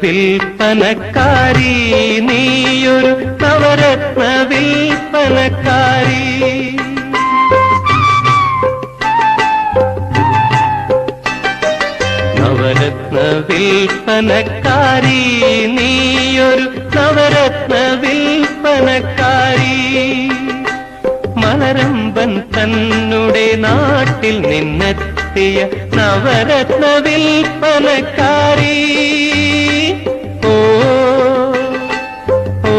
വിൽപ്പനക്കാരി നീയൊരു നവരത്ന വിൽപ്പനക്കാരി. നവരത്ന വിൽപ്പനക്കാരി നീയൊരു നവരത്ന വിൽപ്പനക്കാരി. മലരമ്പൻ തന്നുടെ നാട്ടിൽ നിന്നെത്തിയ നവരത്ന വിൽപ്പനക്കാരി. ഓ ഓ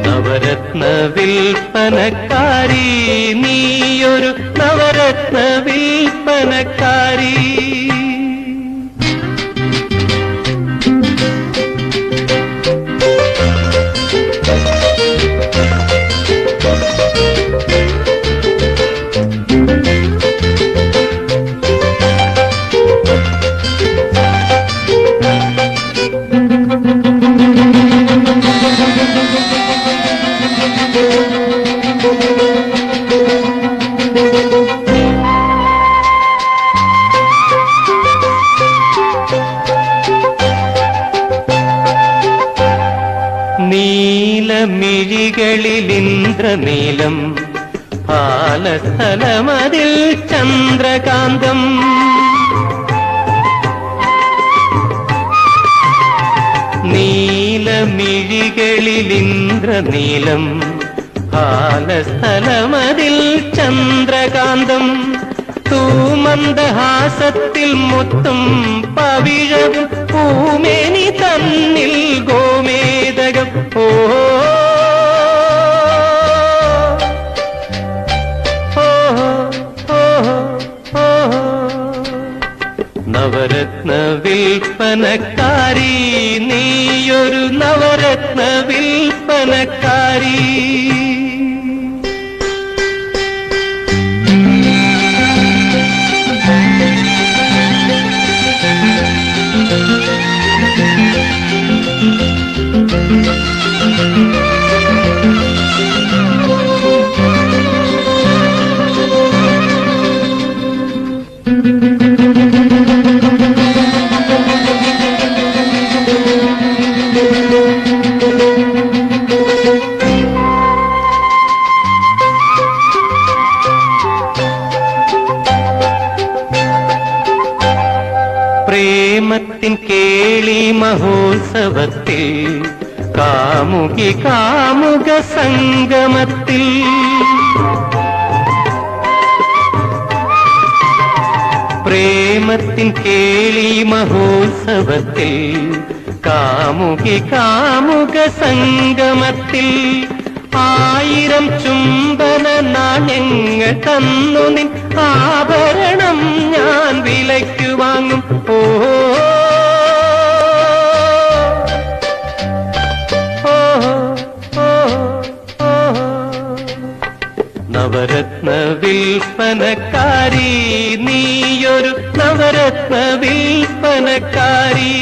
നവരത്ന വിൽപ്പനക്കാരി നീയൊരു നവരത്ന വിൽപ്പനക്കാരി. നീലമിഴികളിലിന്ദ്രനീലം പാലസ്ഥലമതിൽ ചന്ദ്രകാന്തം. നീലമിഴികളിലിന്ദ്രനീലം പാലസ്ഥലമതിൽ ചന്ദ്രകാന്തം. തൂമന്ദഹാസത്തിൽ മുത്തും പവിഴവും പൂമേനി തന്നിൽ ഗോമേതകം. ഓ നവരത്ന വിൽപ്പനക്കാരി നീയൊരു നവരത്ന വിൽപ്പനക്കാരി. പ്രേമത്തിൻ കേളി മഹോത്സവത്തിൽ കാമുകി കാമുക സംഗമത്തിൽ. പ്രേമത്തിൻ കേളി മഹോത്സവത്തിൽ കാമുകി കാമുക സംഗമത്തിൽ. 1000 ചുംബന നാണ്യങ്ങൾ തന്നു നിൻ ആഭരണം ഞാൻ വിലയ്ക്ക് വാങ്ങും. ഓ നവരത്ന വിൽപ്പനക്കാരി നീയൊരു നവരത്ന വിൽപ്പനക്കാരി.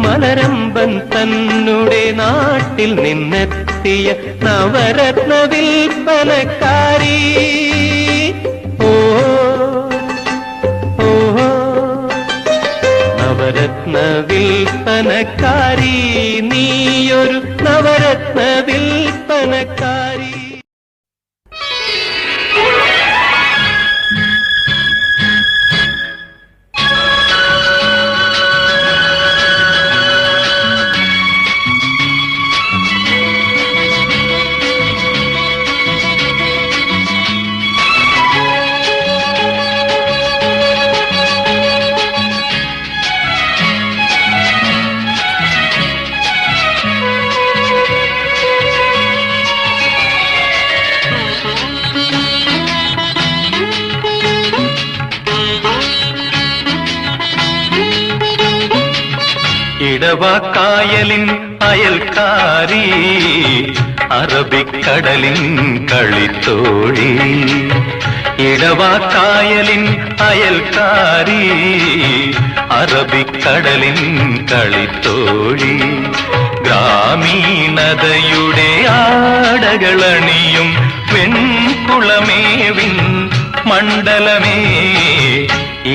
മലരമ്പൻ തന്നുടെ നാട്ടിൽ നിന്നെത്തിയ നവരത്ന വിൽപ്പനക്കാരി. ഓ ഓ നവരത്ന വിൽപ്പനക്കാരി നീയൊരു നവരത്ന വിൽപ്പനക്കാരി. ഇടവാക്കായലിൻ അയൽക്കാരി അറബിക്കടലിൻ കളിത്തോഴി. ഇടവാക്കായലിൻ അയൽക്കാരി അറബിക്കടലിൻ കളിത്തോഴി. ഗ്രാമീണതയുടെ ആടകളണിയും വെൺകുളമേവിൻ മണ്ഡലമേ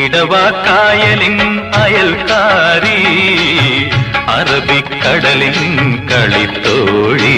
ഇടവാക്കായലിൻ അയൽക്കാരി അറബിക്കടലിൻ കളിത്തോഴി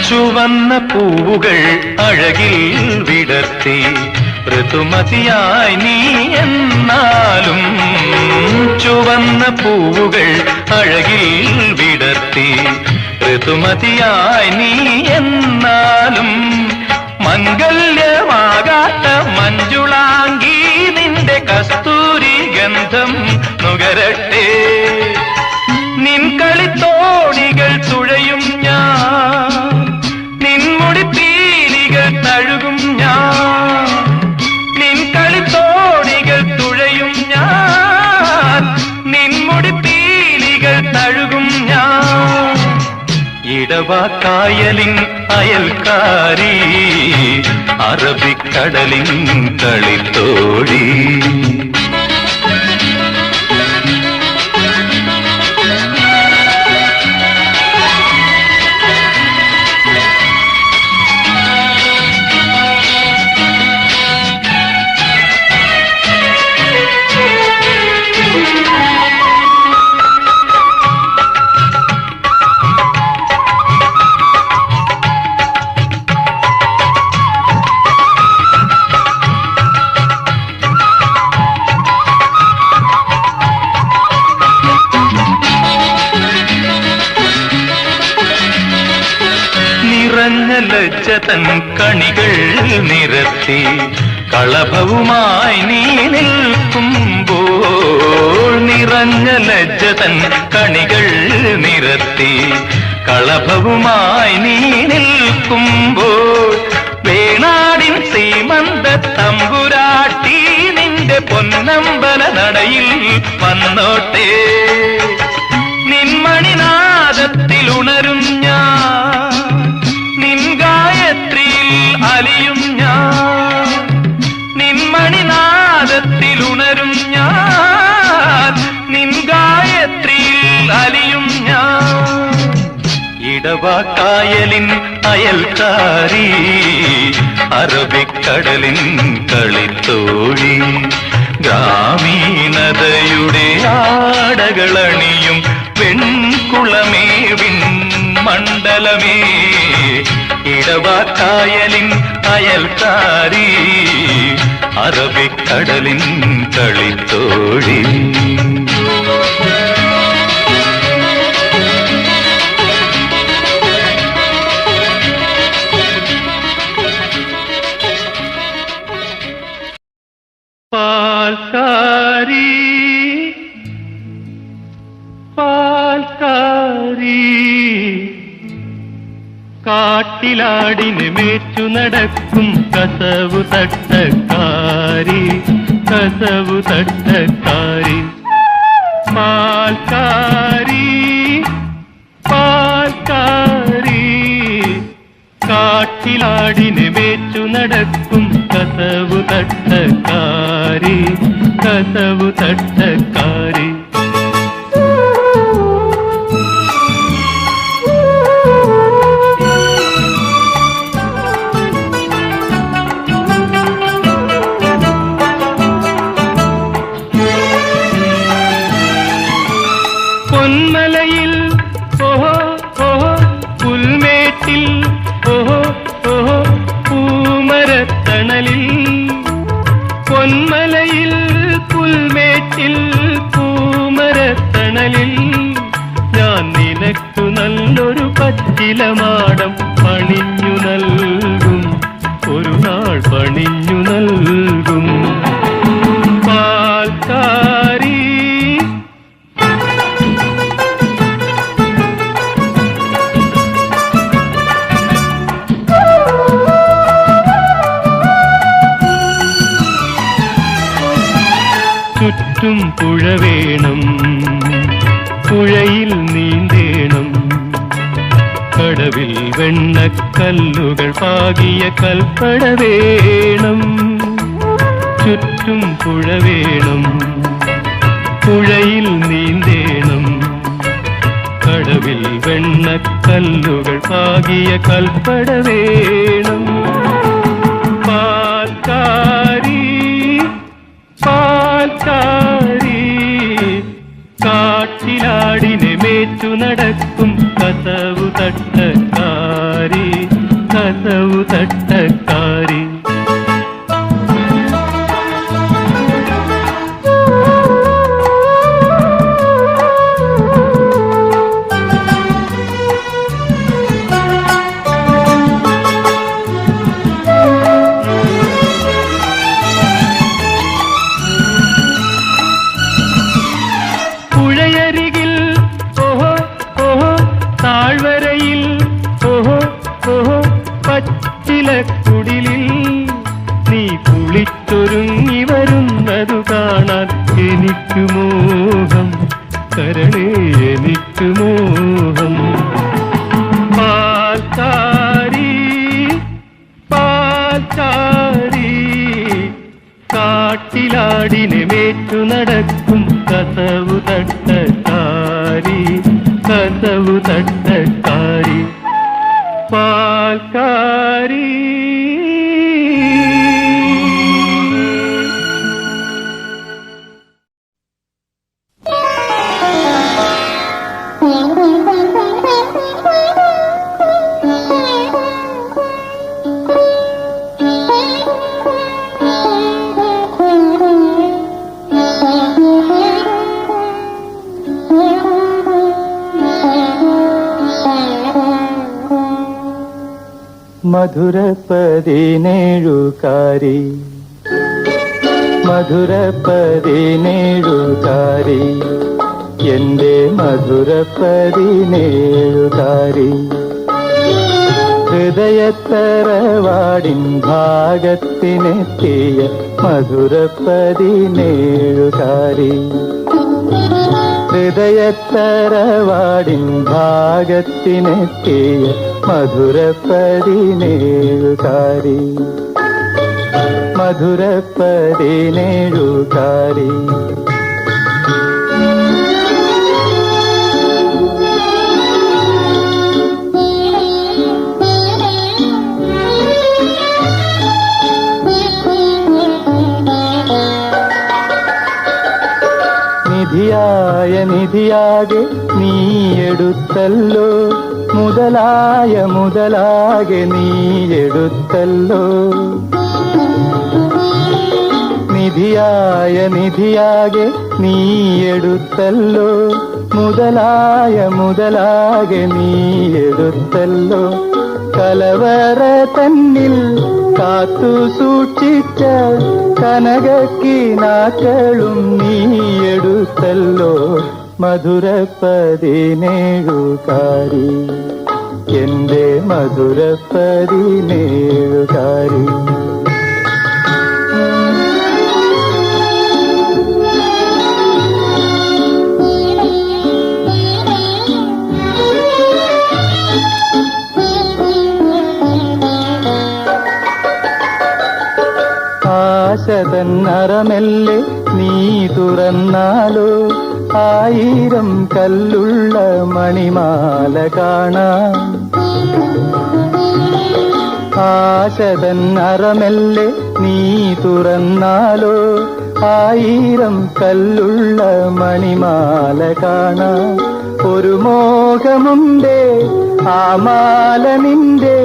ചുവന്ന പൂവുകൾ അഴകിൽ വിടർത്തി ഋതുമതിയായി നീ എന്നാലും ചുവന്ന പൂവുകൾ അഴകിൽ വിടർത്തി ഋതുമതിയായി നീ എന്നാലും മംഗല്യമാകാത്ത മഞ്ജുളാംഗി നിന്റെ കസ്തൂരി ഗന്ധം നുകരട്ടെ നിൻ കളിത്തോണികൾ തുഴയും ഞാൻ നിൻമുടി പീലികൾ തഴുകും ഞാൻ നിൻ കളിത്തോണികൾ തുഴയും ഞാൻ നിൻമുടി പീലികൾ തഴുകും ഞാൻ ഇടവാക്കായലിൻ അയൽക്കാരി അറബിക്കടലിൻ കളിത്തോഴി ലജ്ജതൻ കണികൾ നിരത്തി കളഭവുമായി നീ നിൽക്കുമ്പോൾ നിറഞ്ഞ ലജ്ജതൻ കണികൾ നിരത്തി കളഭവുമായി നീ നിൽക്കുമ്പോൾ വേണാടിൻ സീമന്ത തമ്പുരാട്ടി നിന്റെ പൊന്നമ്പല നടയിൽ വന്നോട്ടെ നിൻമണിനാദത്തിൽ ഉണരും ഞാൻ അലിയും ഞാൻ നിൻമണിനാദത്തിൽ ഉണരും ഞാൻ നിൻ ഗായത്രിയിൽ അലിയും ഞാൻ ഇടവാക്കായലിൻ അയൽക്കാരി അറബിക്കടലിൻ കളിത്തോഴി ഗ്രാമീണതയുടെ ആടകളണിയും വെൺകുളമേവിൻ മണ്ഡലമേ ഇടവാക്കായലിൻ അയൽക്കാരി അറബിക്കടലിൻ കളിത്തോഴി പാൽക്കാരി പാൽക്കാരി കാട്ടിലാടിന് മേച്ചു നടക്കും കസവു തട്ടക്കാരി കസവു തട്ടക്കാരി പാൽക്കാരി പാൽക്കാരി കാട്ടിലാടിന് മേച്ചു നടക്കും കസവു തട്ടക്കാരി കസവു തട്ടക്കാരി പൊന്മലയിൽ ഓഹോ ഓഹോ പുൽമേട്ടിൽ ഓഹോ ഓഹോ പൂമരത്തണലിൽ പൊന്മലയിൽ പുൽമേട്ടിൽ പൂമരത്തണലിൽ ഞാൻ നിനക്കു നല്ലൊരു പച്ചിലമാടം പണിഞ്ഞു നൽകും ഒരു നാൾ പണിഞ്ഞു നൽകും പാൽക്കാരി ചുറ്റും പുഴ വേണം, പുഴയിൽ നീന്തേണം. കടവിൽ വെണ്ണക്കല്ലുകൾ പാകിയ കൽപ്പട വേണം, ചുറ്റും പുഴ വേണം, പുഴയിൽ നീന്തേണം. കടവിൽ വെണ്ണക്കല്ലുകൾ പാകിയ കൽപ്പട വേണം. പാൽക്കാരി പാൽക്കാരി കാട്ടിലാടിനെ മേച്ചു നടക്കും കസവു തട്ടക്കാരി, കസവു തട്ടക്കാരി. പുഴയരികിൽ ഓഹോ ഓഹോ താഴ്വരയിൽ ഓഹോ ഓഹോ പച്ചിലക്കുടിലിൽ നീ കുളിച്ചൊരുങ്ങി വരുന്നതു കാണാൻ എനിക്കു മോഹം, കരളേ എനിക്കു മോഹം. പാൽക്കാരി പാൽക്കാരി കാട്ടിലാടിനെ മേച്ചു നടക്കും കസവു തട്ടക്കാരി, കസവു തട്ടക്കാരി. പാൽക്കാരി മധുര 17 മധുര 17 എന്റെ മധുര 17 ഹൃദയത്തറവാടിൻ ഭാഗത്തിനെത്തിയ മധുര 17 ഹൃദയത്തറവാടിൻ ഭാഗത്തിനെത്തിയ മധുര 17 മധുര 17. നിധിയായ നിധിയാകെ നീ എടുത്തല്ലോ, മുതലായ മുതലാകെ നീ എടുത്തല്ലോ. നിധിയായ നിധിയാകെ നീ എടുത്തല്ലോ, മുതലായ മുതലാകെ നീ എടുത്തല്ലോ. കലവറ തന്നിൽ കാത്തു സൂക്ഷിച്ച കനകക്കിനാക്കളും നീ എടുത്തല്ലോ. മധുര 17 എന്റെ മധുര 17. ആശതൻ അറമെല്ലെ നീ തുറന്നാലോ, 1000 കല്ലുള്ള മണിമാല കാണാം. ആശതൻ അറമെല്ലെ നീ തുറന്നാലോ, 1000 കല്ലുള്ള മണിമാല കാണാം. ഒരു മോഹമുണ്ടേ ആ മാല നിന്റെ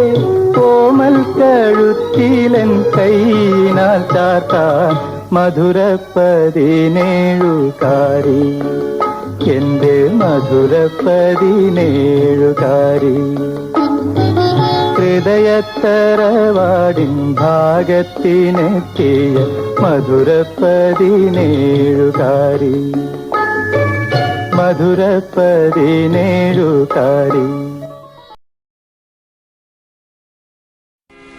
കോമൽ കഴുത്തിലൻ കൈനാൽ ചാർത്താൻ. മധുര 17 എന്റെ മധുര 17. ഹൃദയത്തറവാടിൻ ഭാഗത്തിനെത്തിയ മധുര 17. മധുര 17.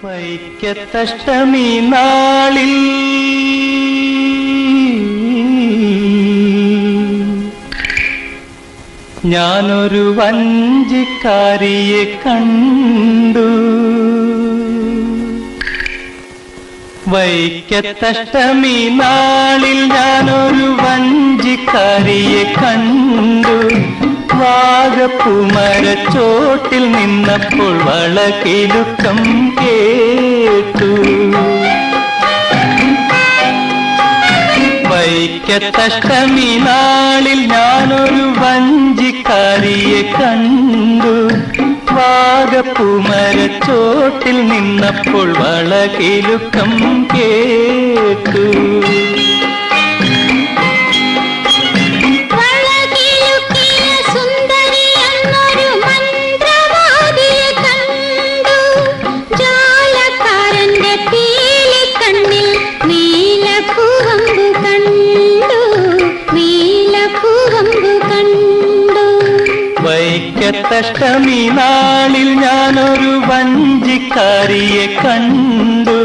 വൈക്കത്തഷ്ടമി നാളിൽ ഞാനൊരു വഞ്ചിക്കാരിയെ കണ്ടു. വൈക്കത്തഷ്ടമി നാളിൽ ഞാനൊരു വഞ്ചിക്കാരിയെ കണ്ടു. വാഗപ്പൂമരച്ചോട്ടിൽ നിന്നപ്പോൾ വളകിലുക്കം കേട്ടു. വൈക്കത്തഷ്ടമി നാളിൽ ഞാനൊരു വഞ്ചിക്കാരിയെ കണ്ടു. വാഗപ്പൂമരച്ചോട്ടിൽ നിന്നപ്പോൾ വളകിലുക്കം കേട്ടു. വൈക്കത്തഷ്ടമി നാളിൽ ഞാനൊരു വഞ്ചിക്കാരിയെ കണ്ടു.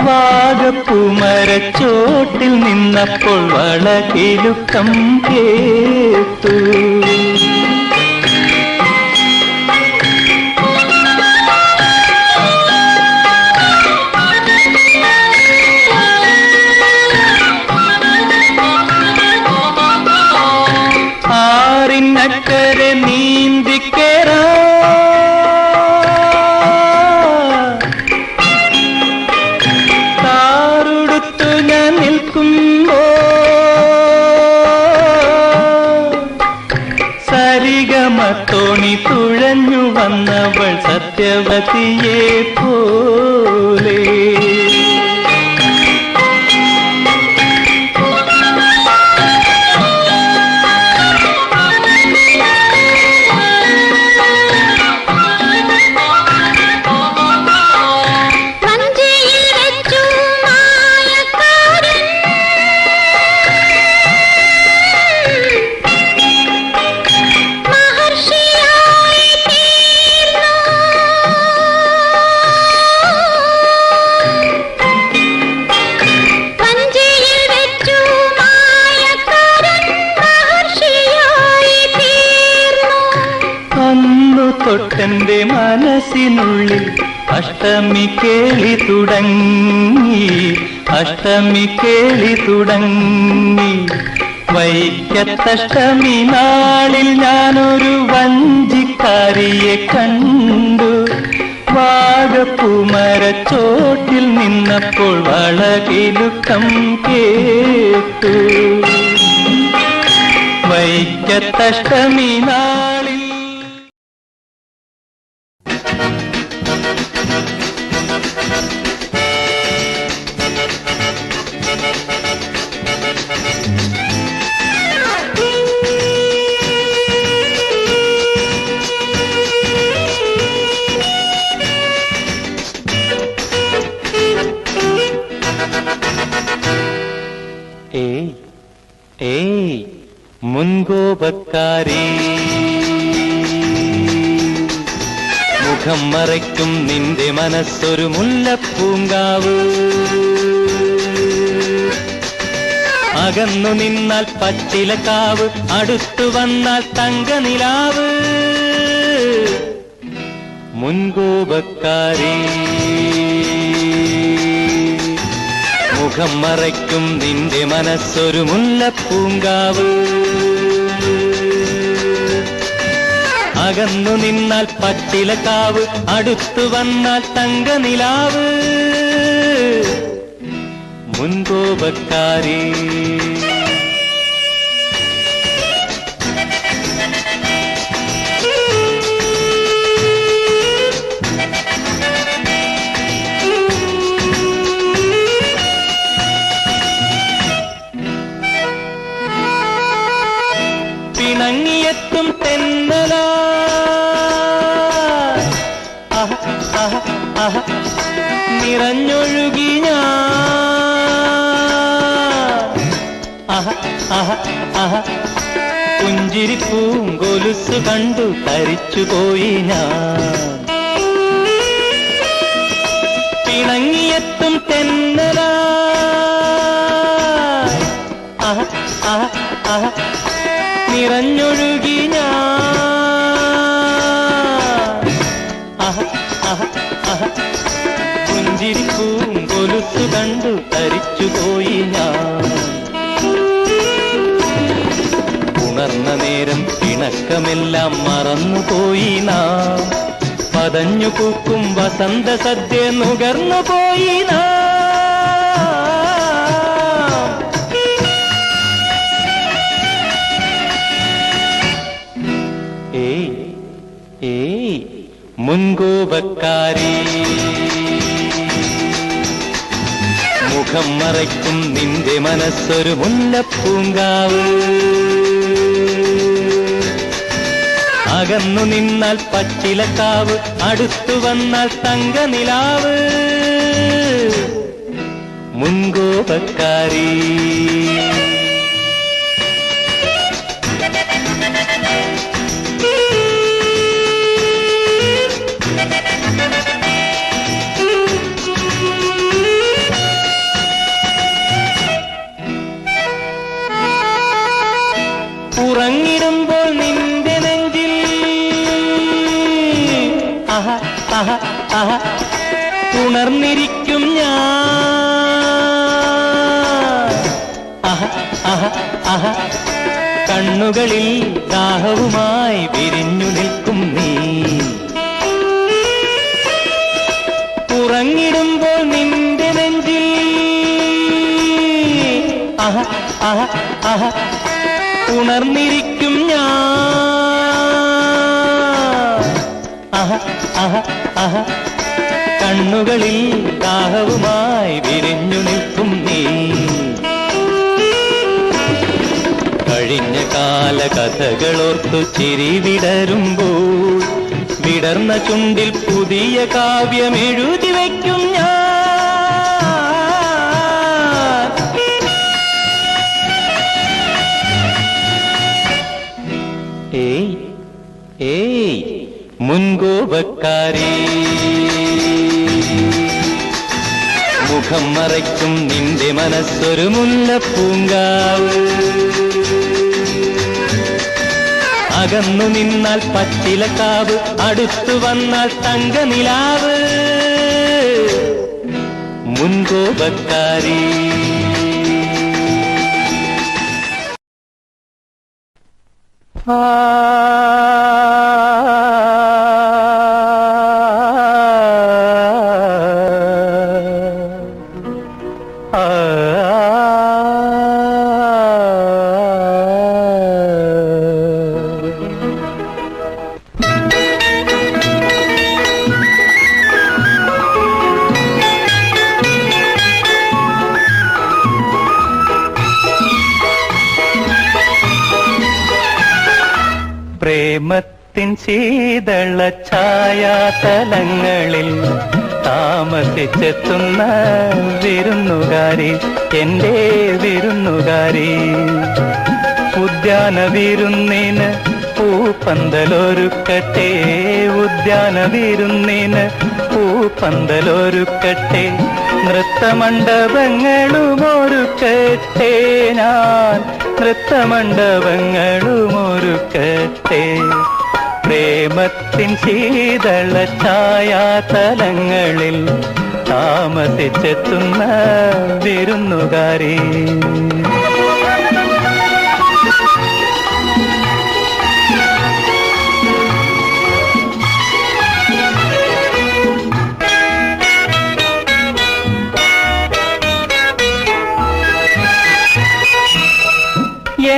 വാഗപ്പൂമരച്ചോട്ടിൽ നിന്നപ്പോൾ വളകിലുക്കം കേട്ടു. ആറിനക്കരെ നീന്തിക്കേറാ താറുടുത്തു ഞാൻ നിൽക്കുമ്പോ സരിഗമത്തോണി തുഴഞ്ഞു വന്നവൾ സത്യവതിയെ പോലെ. തൊട്ടെന്റെ മനസ്സിനുള്ളിൽ അഷ്ടമി കേളി തുടങ്ങി. അഷ്ടമി കേളി തുടങ്ങി. വൈക്കത്തഷ്ടമി നാളിൽ ഞാനൊരു വഞ്ചിക്കാരിയെ കണ്ടു. വാഗപ്പൂമരച്ചോട്ടിൽ നിന്നപ്പോൾ വളകിലുക്കം കേട്ടു. വൈക്കത്തഷ്ടമി നാളിൽ മുൻകോപക്കാരി മുഖം മറയ്ക്കും നിന്റെ മനസ്സൊരു മുല്ലപ്പൂങ്കാവ്. അകന്നു നിന്നാൽ പച്ചിലക്കാവ്, അടുത്തു വന്നാൽ തങ്കനിലാവ്. മുൻകോപക്കാരി മുഖം മറയ്ക്കും നിന്റെ മനസ്സൊരു മുല്ലപ്പൂങ്കാവ്. അകന്നു നിന്നാൽ പച്ചിലക്കാവ്, അടുത്തു വന്നാൽ തങ്കനിലാവ്. മുൻകോപക്കാരി പിണങ്ങിയെത്തും തെന്നല നിറഞ്ഞൊഴുകി ഞാൻ. പുഞ്ചിരിപ്പൂങ്കൊലുസ് കണ്ടു തരിച്ചുപോയി ഞാൻ. പിണങ്ങിയെത്തും തെന്നല നിറഞ്ഞൊഴുകി ഞാൻ. പുഞ്ചിരിപ്പൂം കൊലുത്തു കണ്ടു തരിച്ചുപോയി ഞാൻ. ഉണർന്ന നേരം പിണക്കമെല്ലാം മറന്നുപോയി നാം. പതഞ്ഞു പൂക്കും വസന്ത സദ്യ നുകർന്നുപോയി നാം. ഏയ് ഏയ് മുൻകോപക്കാരി, മുഖം മറയ്ക്കും നിന്റെ മനസ്സൊരു മുല്ലപ്പൂങ്കാവ്. അകന്നു നിന്നാൽ പച്ചിലക്കാവ്, അടുത്തു വന്നാൽ തങ്കനിലാവ്. മുൻകോപക്കാരി, ഉറങ്ങിടുമ്പോൾ നിന്റെ നെഞ്ചിൽ ഉണർന്നിരിക്കും ഞാൻ. കണ്ണുകളിൽ ദാഹവുമായി വിരിഞ്ഞു നിൽക്കും നീ. ഉറങ്ങിടുമ്പോൾ നിന്റെ നെഞ്ചിൽ ഉണർന്നിരിക്കും ഞാൻ. കണ്ണുകളിൽ ദാഹവുമായി വിരിഞ്ഞു നിൽക്കും നീ. കഴിഞ്ഞ കാല കഥകളോർത്തു ചിരി വിടരുമ്പോൾ വിടർന്ന ചുണ്ടിൽ പുതിയ കാവ്യം എഴുതി വയ്ക്കും ഞാൻ. ഏയ് ഏയ് മുൻകോപക്കാരി, മുഖം മറയ്ക്കും നിന്റെ മനസ്സൊരു മുല്ലപ്പൂങ്കാവ്. അകന്നു നിന്നാൽ പച്ചിലക്കാവ്, അടുത്തു വന്നാൽ തങ്കനിലാവ്. മുൻകോപക്കാരി. പ്രേമത്തിൻ ശീതള ഛായാതലങ്ങളിൽ താമസിച്ചെത്തുന്ന വിരുന്നുകാരി, എന്റെ വിരുന്നുകാരി. ഉദ്യാന വിരുന്നിന് പൂപ്പന്തലൊരുക്കട്ടെ, ഉദ്യാന വിരുന്നിന് പൂപ്പന്തലൊരുക്കട്ടെ. നൃത്തമണ്ഡപങ്ങളുമൊരുക്കട്ടെ, ഞാൻ നൃത്തമണ്ഡപങ്ങളുമൊരുക്കട്ടെ. പ്രേമത്തിൻ ശീതള ഛായാതലങ്ങളിൽ താമസിച്ചെത്തുന്ന വിരുന്നുകാരി.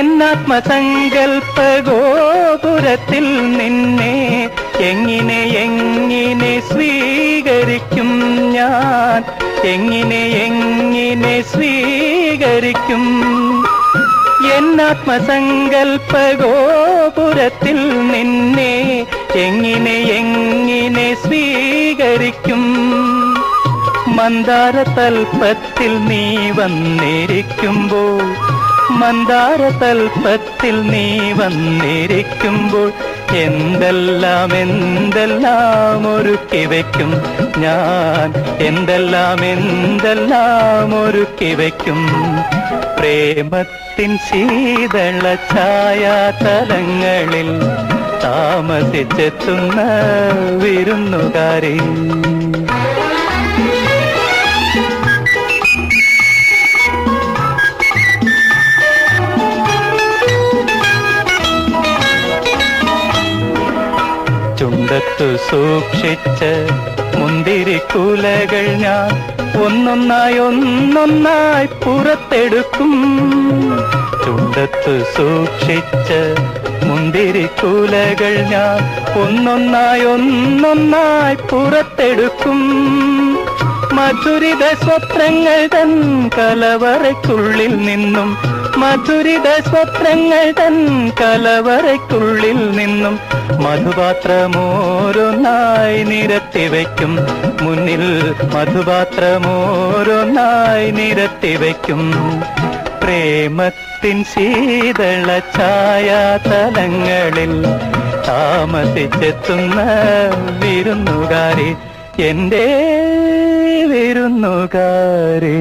എന്നാത്മസങ്കൽപ്പ ഗോപുരത്തിൽ നിന്നെ എങ്ങനെ എങ്ങനെ സ്വീകരിക്കും ഞാൻ, എങ്ങനെ എങ്ങനെ സ്വീകരിക്കും. എന്നാത്മസങ്കൽപ്പ ഗോപുരത്തിൽ നിന്നെ എങ്ങനെ എങ്ങനെ സ്വീകരിക്കും. മന്ദാരതൽപ്പത്തിൽ നീ വന്നിരിക്കുമ്പോൾ, മന്ദാരതൽപ്പത്തിൽ നീ വന്നിരിക്കുമ്പോൾ എന്തെല്ലാം എന്തെല്ലാം ഒരുക്കി വയ്ക്കും ഞാൻ, എന്തെല്ലാം എന്തെല്ലാം ഒരുക്കി വയ്ക്കും. പ്രേമത്തിൻ ശീതള ഛായാതലങ്ങളിൽ താമസിച്ചെത്തുന്ന വിരുന്നുകാരി. ചുണ്ടത്തു സൂക്ഷിച്ച മുന്തിരിക്കുലകൾ ഞാൻ ഒന്നൊന്നായി ഒന്നൊന്നായി പുറത്തെടുക്കും. ചുണ്ടത്തു സൂക്ഷിച്ച മുന്തിരിക്കുലകൾ ഞാൻ ഒന്നൊന്നായി ഒന്നൊന്നായി പുറത്തെടുക്കും. മധുരിത സ്വപ്നങ്ങൾ തൻ കലവറയ്ക്കുള്ളിൽ നിന്നും, മധുരിത സ്വപ്നങ്ങൾ തൻ കലവറയ്ക്കുള്ളിൽ നിന്നും മധുപാത്രമോരോന്നായി നിരത്തി വയ്ക്കും മുന്നിൽ, മധുപാത്രമോരോന്നായി നിരത്തി വയ്ക്കും. പ്രേമത്തിൻ ശീതള ഛായാതലങ്ങളിൽ താമസിച്ചെത്തുന്ന വിരുന്നുകാരി, എന്റെ വിരുന്നുകാരി.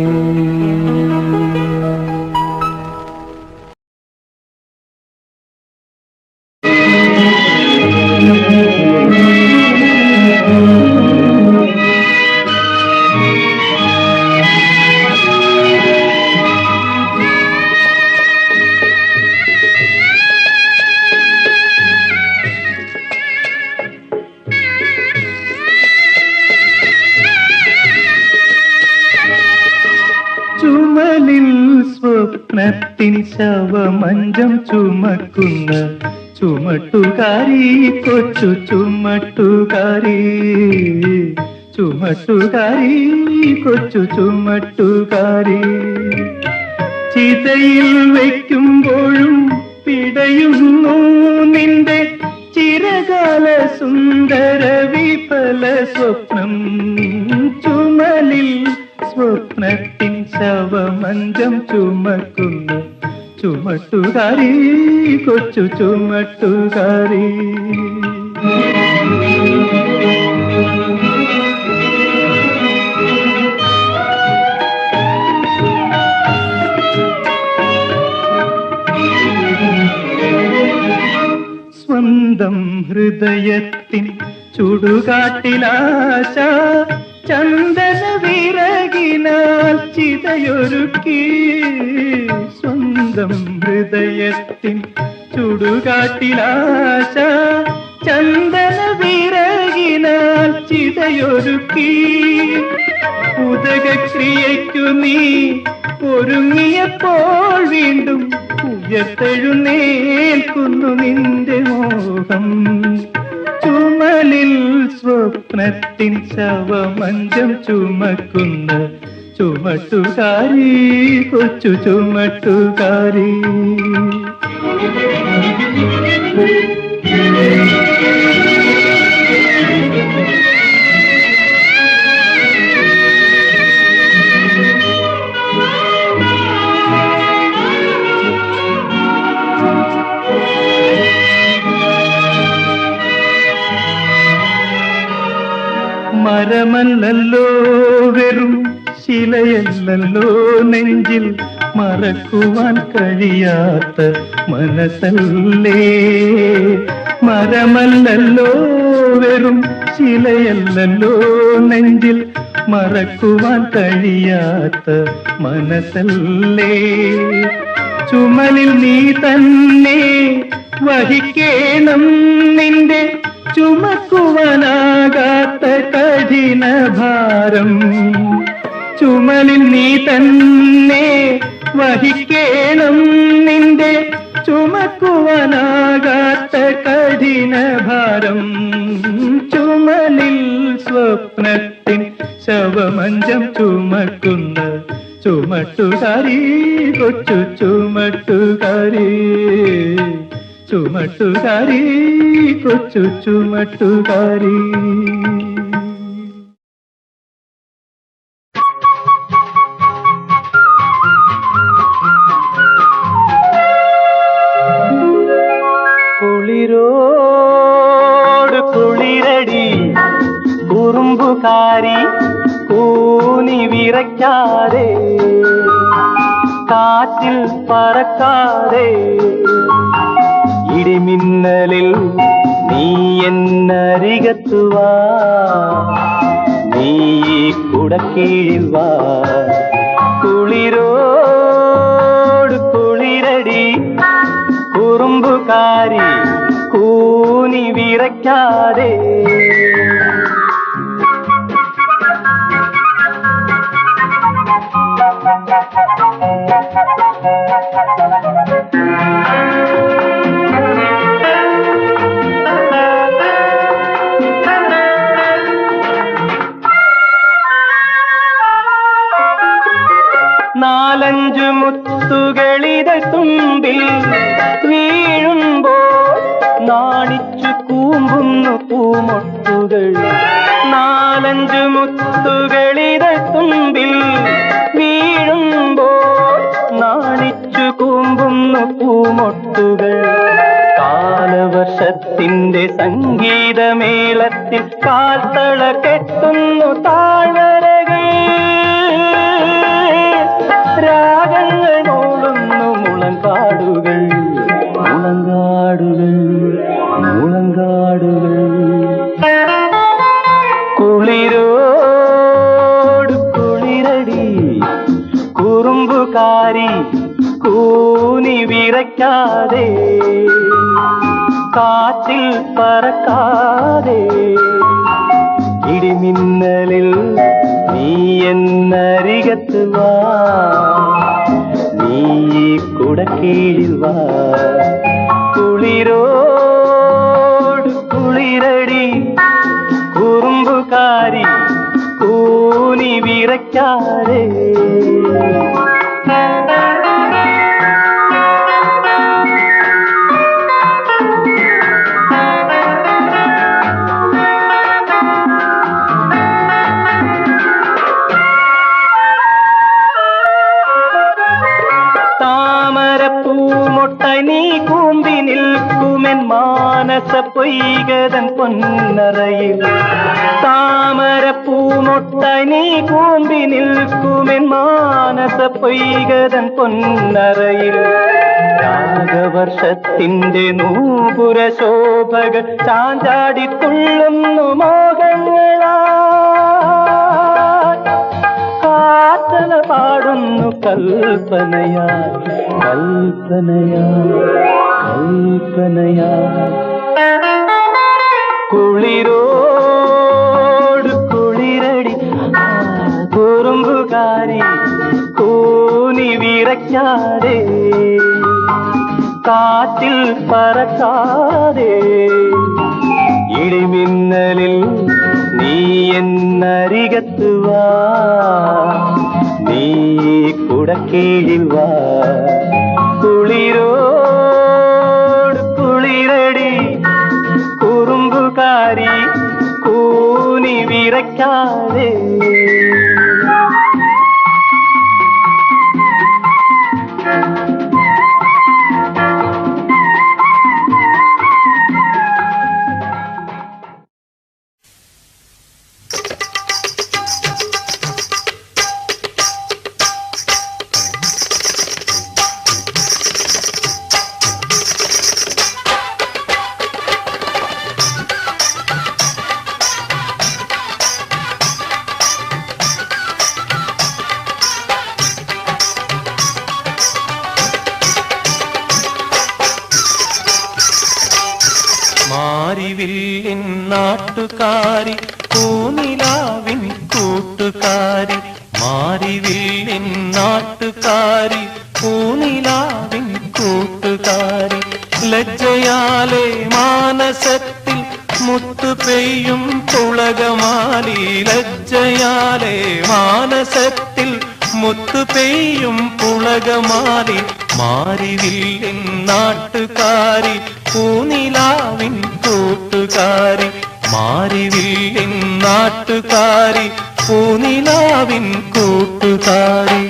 ചുമലിൽ സ്വപ്നത്തിൻ ശവമഞ്ചം ചുമക്കുന്ന ചുമട്ടുകാരി, കൊച്ചു ചുമട്ടുകാരി, ചുമട്ടുകാരി, കൊച്ചു ചുമട്ടുകാരി. ചിതയിൽ വയ്ക്കുമ്പോഴും പിടയുന്നു നിന്റെ ചിരകാല സുന്ദര വിഫല സ്വപ്നം. ചുമലിൽ സ്വപ്നത്തിൻ ശവമഞ്ചം ചുമക്കുന്ന ചുമട്ടുകാരി, കൊച്ചു ചുമട്ടുകാരി. സ്വന്തം ഹൃദയത്തിൻ ചുടുകാട്ടിലാശ ചന്ദന വിറകിനാൽ ചിതയൊരുക്കി. സ്വന്തം ഹൃദയത്തിൻ ചുടുകാട്ടിലാശ ചന്ദന വിറകിനാൽ ചിതയൊരുക്കി. ഉദകക്രിയയ്ക്കു നീ ഒരുങ്ങിയപ്പോൾ വീണ്ടും ഉയർത്തെഴുന്നേൽക്കുന്നു നിന്റെ മോഹം. ചുമലിൽ സ്വപ്നത്തിൻ ശവമഞ്ചം ചുമക്കുന്ന ചുമട്ടുകാരി, കൊച്ചു ചുമട്ടുകാരി. മരമല്ലല്ലോ വെറും ശിലയല്ലല്ലോ നെഞ്ചിൽ മറക്കുവാൻ കഴിയാത്ത മനസ്സല്ലേ. മരമല്ലല്ലോ വെറും ശിലയല്ലല്ലോ നെഞ്ചിൽ മറക്കുവാൻ കഴിയാത്ത മനസ്സല്ലേ. ചുമലിൽ നീ തന്നെ വഹിക്കേണം നിന്റെ ചുമക്കുവാനാകാത്ത കഠിന ഭാരം. ചുമലിൽ നീ തന്നെ വഹിക്കേണം നിന്റെ ചുമക്കുവാനാകാത്ത കഠിന ഭാരം. ചുമലിൽ സ്വപ്നത്തിൻ ശവമഞ്ചം ചുമക്കുന്ന ചുമട്ടുകാരി, കൊച്ചു ചുമട്ടുകാരി, ചുമട്ടുകാരി, കൊച്ചു ചുമട്ടുകാരി. കുളിരോ കുറുമ്പുകാരി കൂനി വിറയ്ക്കാതെ കാറ്റിൽ പറക്കാതെ ഇടിമിന്നലിൽ നീ എന്നരികത്തുവാ നീ കുടക്കീഴിൽ വാ കുളിരോട് കുളിരടി കുറുമ്പുകാരി കൂനി വിറയ്ക്കാതെ നാലഞ്ചു മുത്തുകളിതൾ തുമ്പിൽ വീഴുമ്പോൾ നാണിച്ചു കൂമ്പുന്നു പൂമൊട്ടുകൾ നാലഞ്ചു മുത്തുകളിതൾ തുമ്പിൽ വീഴുമ്പോൾ നാണിച്ചു കൂമ്പുന്നു പൂമൊട്ടുകൾ കാലവർഷത്തിന്റെ സംഗീതമേളത്തിൽ കാൽത്തള കെട്ടുന്നു താഴ്വരകൾ രാഗങ്ങൾ മൂളുന്നു മുളങ്കാടുകൾ മുളങ്കാടുകൾ മുളങ്കാടുകൾ കുളിരോട് കുളിരടി കുറുമ്പുകാരി കൂനി വിറയ്ക്കാതെ കാറ്റിൽ പറക്കാതെ ഇടിമിന്നലിൽ നീ എന്നരികത്ത് വാ നീ കുടക്കീഴിൽ വാ കുളിരോട് കുളിരടി കുറുമ്പുകാരി കൂനി വിറയ്ക്കാതെ നീ കൂമ്പി നിൽക്കുമെൻ മാനസ പൊയ്കതൻ പൊന്നറയിൽ താമരപ്പൂമൊട്ടായി നീ കൂമ്പി നിൽക്കുമെൻ മാനസ പൊയ്കതൻ പൊന്നറയിൽ രാഗവർഷത്തിന്റെ നൂപുര ശോഭകൾ ചാഞ്ചാടി തുള്ളുന്നു മോഹങ്ങളാ കാറ്റല പാടുന്നു കൽപ്പനയാ കൽപ്പനയാ കൽപ്പനയാ കുളിരോട് കുളിരടി കുറുമ്പുകാരി കൂനി വിറയ്ക്കാതെ കാറ്റിൽ പറക്കാതെ ഇടിമിന്നലിൽ നീ എന്നരികത്ത് വാ നീ കുടക്കീഴിൽ വാ കുളിരോട് കുളിരടി കുറുമ്പുകാരി കൂനി വിറയ്ക്കാതെ മാരിവില്ലിൻ നാട്ടുകാരി പൂനിലാവിൻ കൂട്ടുകാരി മാരിവില്ലിൻ നാട്ടുകാരി പൂനിലാവിൻ കൂട്ടുകാരി ലജ്ജയാലെ മാനസത്തിൽ മുത്തു പെയ്യും പുളകമാലി ലജ്ജയാലെ മാനസത്തിൽ മുത്തു പെയ്യും പുളകമാലി മാരിവില്ലിൻ നാട്ടുകാരി പൂനിലാവിൻ കൂട്ടുകാരി മാരിവില്ലിൻ നാട്ടുകാരി പൂനിലാവിൻ കൂട്ടുകാരി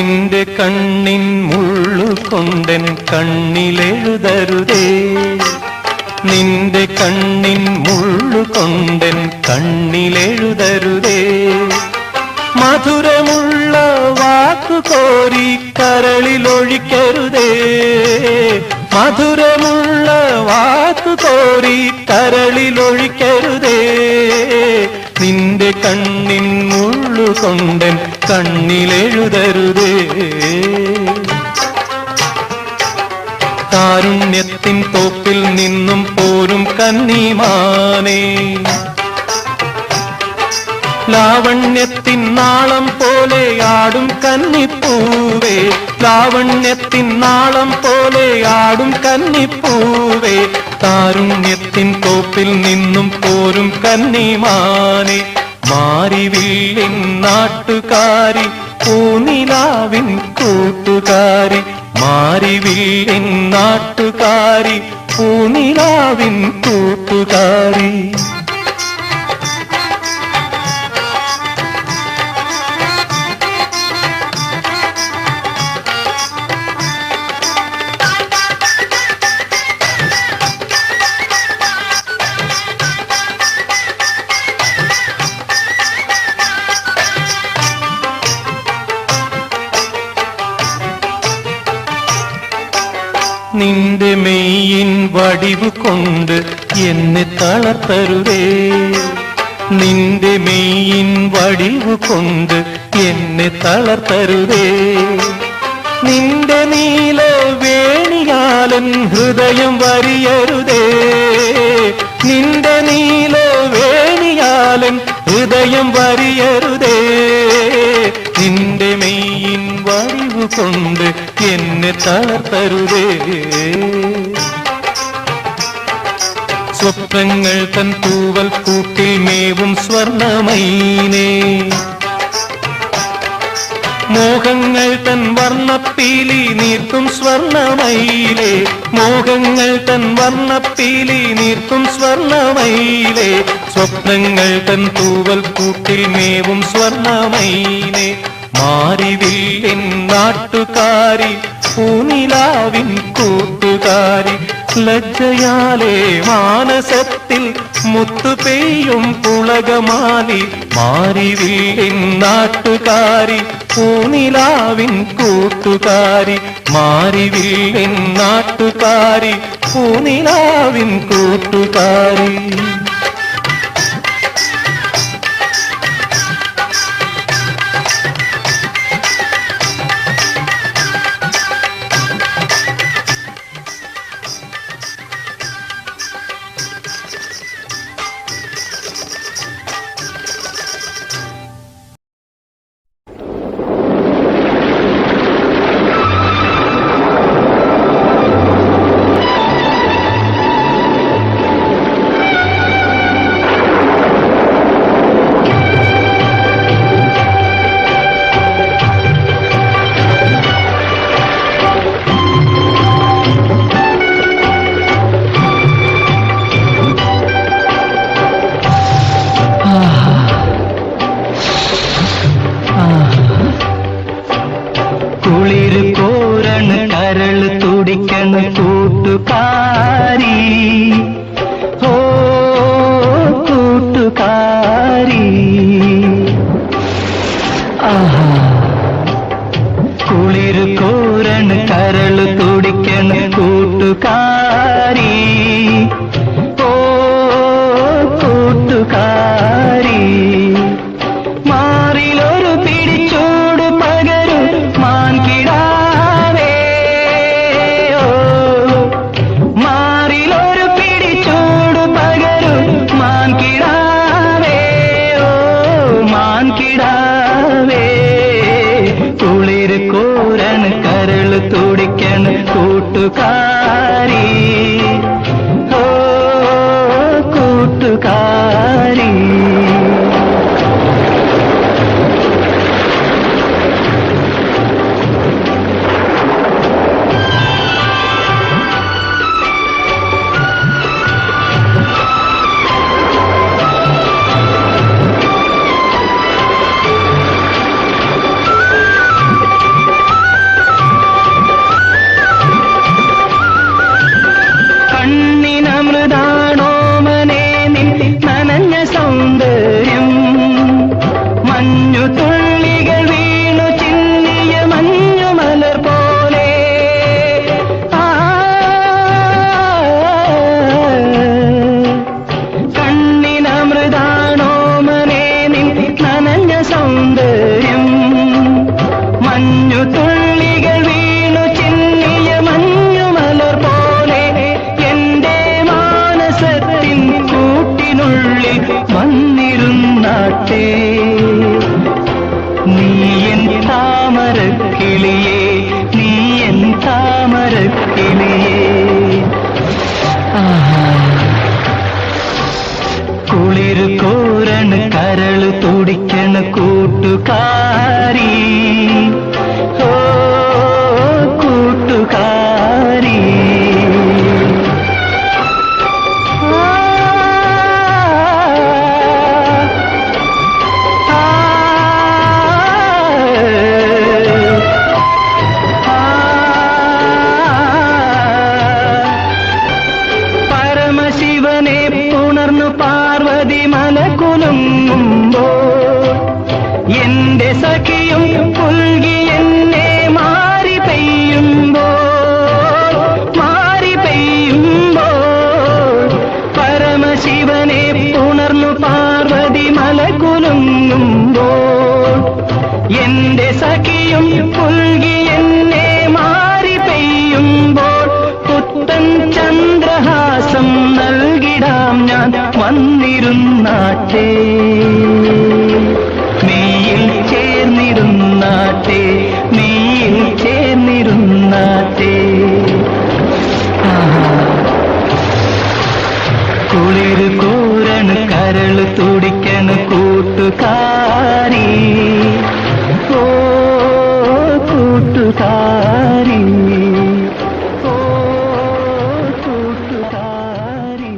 നിന്റെ കണ്ണിൻ മുള്ളുകൊണ്ടൻ കണ്ണിലെഴുതരുതേ, നിന്റെ കണ്ണിൻ മുള്ളുകൊണ്ടൻ കണ്ണിലെഴുതരുതേ. മധുരമുള്ള വാക്കു കോരി കരളിലൊഴിക്കരുതേ, മധുരമുള്ള വാക്കു കോരി കരളിലൊഴിക്കരുതേ. നിന്റെ കണ്ണിൻ മുള്ളുകൊണ്ടൻ കണ്ണിലെഴുതരുതേ. കാരുണ്യത്തിൻ തോപ്പിൽ നിന്നും പോരും കന്നിമാനേ, ലാവണ്യത്തിൻ നാളം പോലെ ആടും കന്നിപ്പൂവേ, ലാവണ്യത്തിൻ നാളം പോലെ ആടും കന്നിപ്പൂവേ. കാരുണ്യത്തിൻ തോപ്പിൽ നിന്നും പോരും കന്നിമാനെ, മാരിവില്ലിൻ നാട്ടുകാരി പൂനിലാവിൻ കൂട്ടുകാരി, മാരിവില്ലിൻ നാട്ടുകാരി പൂനിലാവിൻ കൂട്ടുകാരി. നിന്റെ മെയ്യിൻ വടിവ് കൊണ്ട് എന്നെ തളർത്തരുതേ, നിന്റെ മെയ്യിൻ വടിവ് കൊണ്ട് എന്നെ തളർത്തരുതേ. നിന്റെ നീല വേണിയാലൻ ഹൃദയം വരിയരുതേ, നിന്റെ നീല വേണിയാലൻ ഹൃദയം വരിയരുതേ. നിന്റെ മെയ്യിൻ വടിവ് കൊണ്ട് എന്നെ തളർത്തരുതേ. സ്വപ്നങ്ങൾ തൻ തൂവൽ കൂട്ടിൽ മേവും സ്വർണമൈനേ, മോഹങ്ങൾ തൻ വർണ്ണപ്പീലി നീർക്കും സ്വർണമയിലേ, മോഹങ്ങൾ തൻ വർണ്ണപ്പീലി നീർക്കും സ്വർണമയിലേ. സ്വപ്നങ്ങൾ തൻ തൂവൽ കൂട്ടിൽ മേവും സ്വർണമയിലേ. മാരിവില്ലിൻ നാട്ടുകാരി പൂനിലാവിൻ കൂട്ടുകാരി, ലജ്ജയാലേ മാനസത്തിൽ മുത്തു പെയ്യും പുളകമാലി. മാരിവില്ലിൻ നാട്ടുകാരി പൂനിലാവിൻ കൂട്ടുകാരി, മാരിവില്ലിൻ നാട്ടുകാരി പൂനിലാവിൻ കൂട്ടുകാരി. കുളിര് കോരണ കരൾ തുടിക്കണ കൂട്ടുകാരി, ഓ കൂട്ടുകാരി. ആഹാ കുളിര് കോരണ കരൾ തുടിക്കണ കൂട്ടുകാരി, ഓ കൂട്ടുകാരി. മാറിലൊരു പിടിച്ചൂട് പകരും മാൻകിടാവേ, ഓ മാറിലൊരു പിടിച്ചൂട് പകരും മാൻകിടാവേ, ഓ മാൻകിടാവേ. കുളിര് കോരൻ കരൾ തുടിക്കണ കൂട്ടുകാരി, ഓ കൂട്ടുകാരി. മഞ്ഞു തുള്ളികൾ വീണു ചിന്നിയ മഞ്ഞുമലർ പോലെ എന്റെ മാനസത്തിൻ കൂട്ടിനുള്ളിൽ വന്നിരുന്നാട്ടെ. നീ എൻ താമരക്കിളിയേ, നീ എൻ താമരക്കിളിയേ. കുളിരു കോരണ കരള് തുടിക്കണ കൂട്ടുകാരി, ഓ കൂട്ടുകാരി. പരമശിവനെ പുണർന്നു പാർവതി മല കുലുങ്ങുമ്പോൾ എന്റെ സഖിയും പുൽകി എന്നെ മാറി പെയ്യുമ്പോൾ പരമശിവനെ പുണർന്നു പാർവതി മല കുലുങ്ങുമ്പോൾ എന്റെ സഖിയും പുൽകി എന്നെ മാറി പെയ്യുമ്പോൾ പുത്തൻ ചന്ദ്രഹാസം നൽകിടാം ഞാൻ വന്നിരുന്നാട്ടെ. മെയ്യിൽ ചേർന്നിരുന്നാട്ടെ, മെയ്യിൽ ചേർന്നിരുന്നാട്ടെ. കുളിര് കോരണ കരള് തുടിക്കണ കൂട്ടുകാരി, ഓ കൂട്ടുകാരി, ഓ കൂട്ടുകാരി.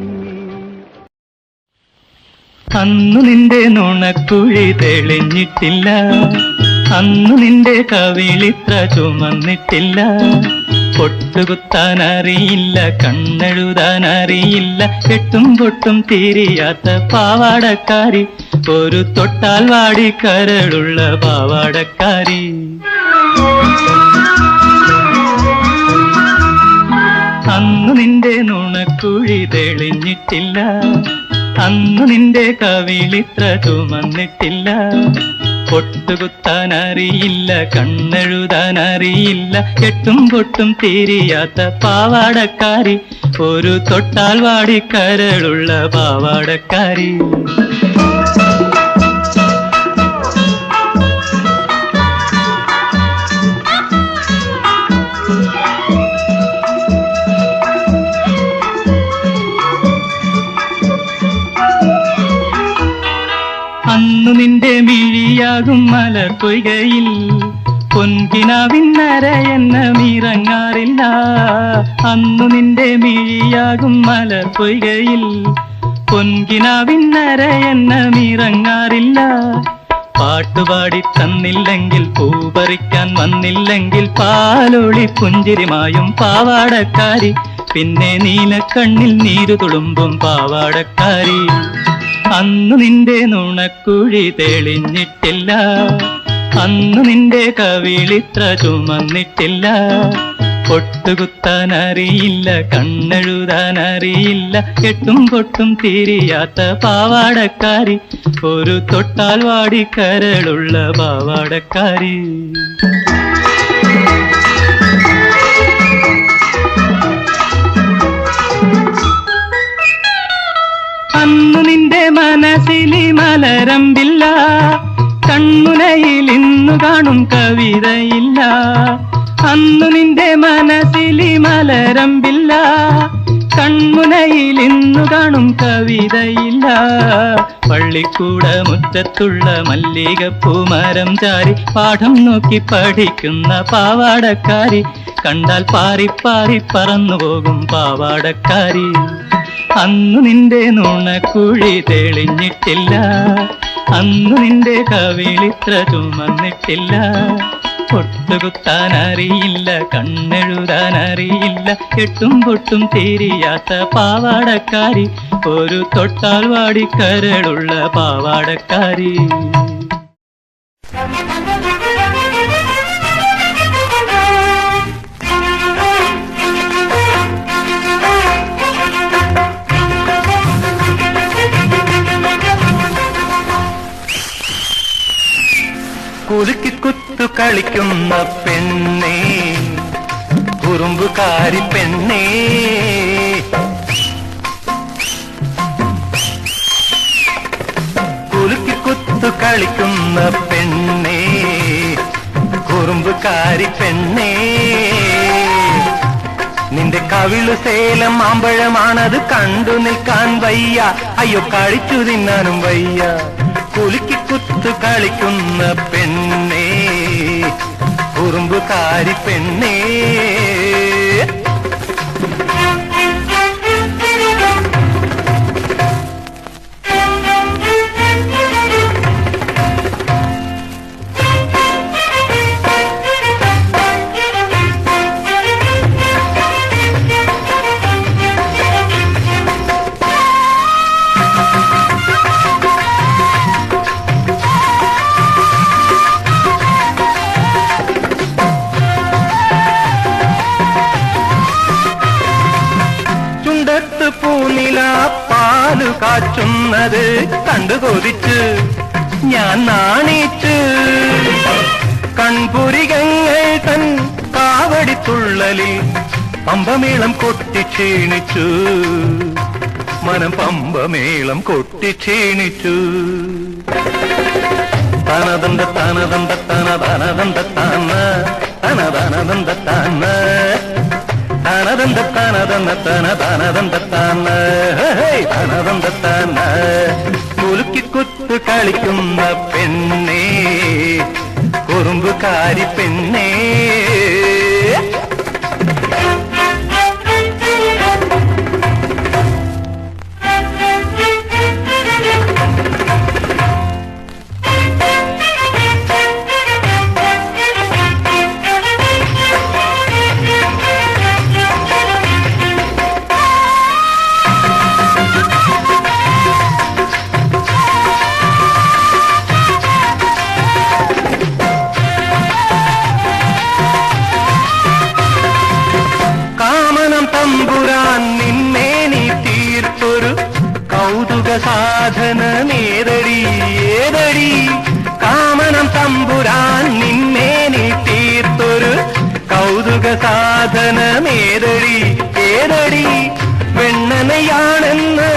അന്നു നിന്റെ നുണക്കുഴി തെളിഞ്ഞിട്ടില്ല, അന്നു നിന്റെ കവിളിത്ര ചുമന്നിട്ടില്ല. പൊട്ടുകുത്താൻ അറിയില്ല, കണ്ണെഴുതാൻ അറിയില്ല, കെട്ടും പൊട്ടും തിരിയാത്ത പാവാടക്കാരി, ഒരു തൊട്ടാൽ വാടിക്കരളുള്ള പാവാടക്കാരി. അന്നു നിന്റെ നുണക്കുഴി തെളിഞ്ഞിട്ടില്ല, അന്നു നിന്റെ കവിളിത്ര ചുമന്നിട്ടില്ല. പൊട്ടുകുത്താൻ അറിയില്ല, കണ്ണെഴുതാൻ അറിയില്ല, കെട്ടും പൊട്ടും തിരിയാത്ത പാവാടക്കാരി, ഒരു തൊട്ടാൽ വാടിക്കരളുള്ള പാവാടക്കാരി. അന്നു നിന്റെ മിഴിയാകും മലർ പൊയ്കയിൽ പൊൻകിനാവിന്നര എന്ന മീറങ്ങാറില്ല. അന്നു നിന്റെ മിഴിയാകും മലർ പൊയ്കയിൽ പൊൻകിനാവിന്നര എന്ന മീറങ്ങാറില്ല. പാട്ടുപാടി തന്നില്ലെങ്കിൽ, പൂപറിക്കാൻ വന്നില്ലെങ്കിൽ, പാലൊളി പുഞ്ചിരിമായും പാവാടക്കാരി, പിന്നെ നീലക്കണ്ണിൽ നീരു തുളുമ്പും പാവാടക്കാരി. അന്നു നിന്റെ നുണക്കുഴി തെളിഞ്ഞിട്ടില്ല, അന്നു നിന്റെ കവിളിത്ര ചുമന്നിട്ടില്ല. പൊട്ടുകുത്താൻ അറിയില്ല, കണ്ണെഴുതാൻ അറിയില്ല, കെട്ടും പൊട്ടും തിരിയാത്ത പാവാടക്കാരി, ഒരു തൊട്ടാൽ വാടിക്കരളുള്ള പാവാടക്കാരി. അന്നു നിന്റെ മനസ്സിലി മലരമ്പില്ല, കൺമുനയിൽ ഇന്നു കാണും കവിതയില്ല. അന്നു നിന്റെ മനസ്സിലി മലരമ്പില്ല, കൺമുനയിൽ ഇന്നു കാണും കവിതയില്ല. പള്ളിക്കൂട മുറ്റത്തുള്ള മല്ലികപ്പൂമരം ചാരി പാഠം നോക്കി പഠിക്കുന്ന പാവാടക്കാരി, കണ്ടാൽ പാറി പാറി പറന്നു പോകും പാവാടക്കാരി. അന്നു നിന്റെ നുണക്കുഴി തെളിഞ്ഞിട്ടില്ല, അന്നു നിന്റെ കവിളിത്ര ചുമന്നിട്ടില്ല. പൊട്ടുകുത്താൻ അറിയില്ല, കണ്ണെഴുതാൻ അറിയില്ല, കെട്ടും പൊട്ടും തിരിയാത്ത പാവാടക്കാരി, ഒരു തൊട്ടാൽ വാടിക്കരളുള്ള പാവാടക്കാരി. കുത്തു കളിക്കുന്ന പെണ്ണേ, കുറുമ്പുകാരി പെണ്ണേ. കുലുക്കി കുത്തു കളിക്കുന്ന പെണ്ണേ, കുറുമ്പുകാരി പെണ്ണേ. നിന്റെ കവിളു സേലം മാമ്പഴമാണത് കണ്ടു നിൽക്കാൻ വയ്യ, അയ്യോ കഴിച്ചു തിന്നാനും വയ്യ. കുലുക്കി കുത്തു കളിക്കുന്ന പെണ്ണേ, കുറുമ്പുകാരി പെണ്ണേ. പൂനില പാല് കാച്ചുന്നത് കണ്ടു കൊതിച്ച് ഞാൻ നാണിച്ച്, കൺപുരികങ്ങൾ തൻ കാവടിത്തുള്ളലിൽ പമ്പമേളം കൊട്ടി ക്ഷീണിച്ചു, മനം പമ്പമേളം കൊട്ടി ക്ഷീണിച്ചു. തനദന്ത തനദന്ത തനദനദന്ത താന തനദനദന്ത താന തനദന്ത തനദന്ത തനദനദന്ത താന തനദന്ത താന. കുലുക്കി കുത്തു കളിക്കുന്ന പെണ്ണേ, കുറുമ്പുകാരി പെണ്ണേ. തമ്പുരാൻ നിന്നെ നീ തീർത്തൊരു കൗതുക സാധനമേതടി ഏതടി. കാമനം തമ്പുരാൻ നിന്നെ നീ തീർത്തൊരു കൗതുക സാധനമേതടി ഏതടി. വെണ്ണനയാണെന്ന്